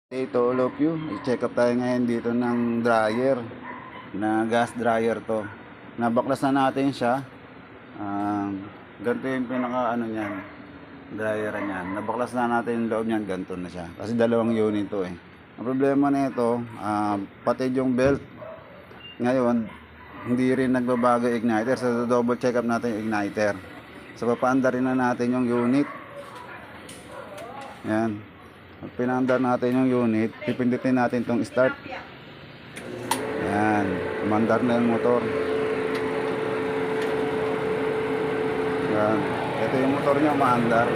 Ito, all of you, i-check up tayo ngayon dito ng dryer, na gas dryer to. Nabaklas na natin siya. Ganito yung pinaka ano niyan, dryer niyan. Nabaklas na natin yung loob niyan, ganito na siya. Kasi dalawang unit to eh. Ang problema nito, pati yung belt. Ngayon, hindi rin nagbabago yung igniter. So, double check up natin yung igniter. So, papaanda rin na natin yung unit. Yan. Pag pinaandar natin yung unit, pipindutin natin itong start. Yan, umandar na yung motor. Yan, ito yung motor niya umaandar.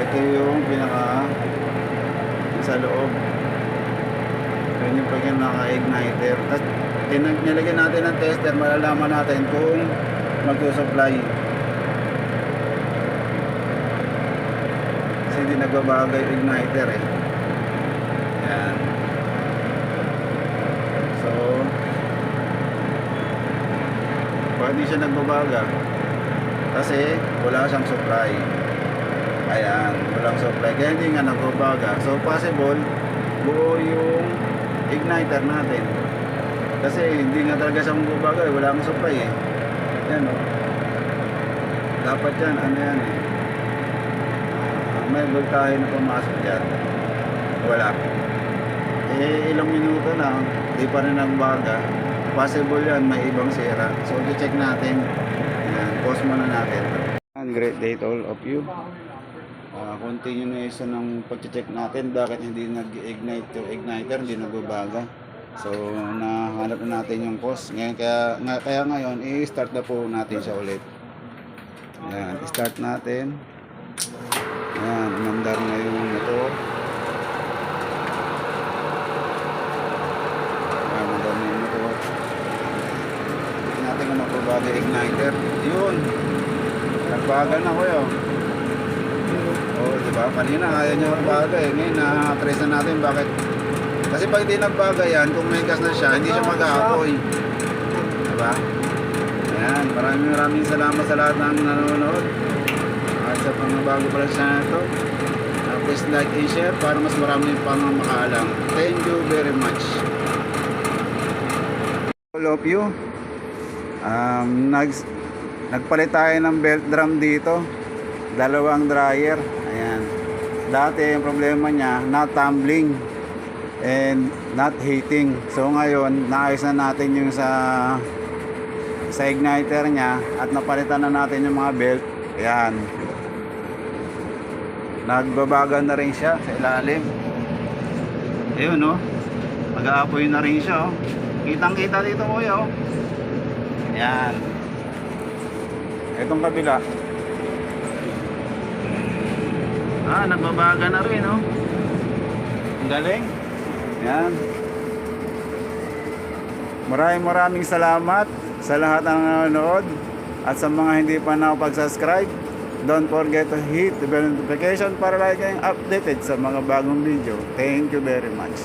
Ito yung pinaka sa loob. Yan yung pag yung naka-igniter. Tapos nilagyan natin ng tester, malalaman natin kung magsusupply. Hindi nagbabago yung igniter eh. Yan. So, pag hindi siya nagbabaga kasi wala siyang supply. Ayan, walang supply kaya hindi nga nagbabaga. So possible buo yung igniter natin kasi hindi nga talaga siyang magbabaga eh. Wala siyang supply eh. Yan o. Dapat yan, ano yan eh, may voltahe na pumasok dyan. Wala. Eh, ilang minuto na, di pa rin nagbaga. Possible yan, may ibang sira. So, i-check natin. Ayan, pause muna natin. Great day to all of you. Continuation ng pag-check natin. Bakit hindi nag-ignite yung igniter, hindi nagbabaga. So, nahanap na natin yung cause. Ngayon, kaya ngayon, i-start na po natin siya ulit. Ayan, i-start natin. Ayan, umandar na yung motor. Ayan, umandar na yung motor. Hindi natin kung magbabago igniter. Yun, nagbagal na kuya. Diba? Kanina ayaw nyo magbaga eh. Ngayon na-trace na natin bakit. Kasi pag hindi nagbaga yan, kung may gas na siya, hindi siya mag-aapoy. Diba? Ayan, maraming salamat sa lahat ng nanonood. At sa pangbago pala sa ito, please like and share para mas marami pang makaalam. Thank you very much. All of you, nagpalit tayo ng belt drum dito, dalawang dryer. Ayan, dati yung problema niya, not tumbling and not heating. So ngayon, naayos na natin yung sa igniter niya at napalitan na natin yung mga belt. Ayan, nagbabaga na rin siya sa ilalim. Ayun no, mag-aapoy na rin siya oh. Kitang kita dito kuya oh. Ayan, itong kabila nagbabaga na rin oh. Ang galing. Ayan, maraming salamat sa lahat ng nanonood at sa mga hindi pa nakapag-subscribe. Don't forget to hit the bell notification para lagi kayong updated sa mga bagong video. Thank you very much.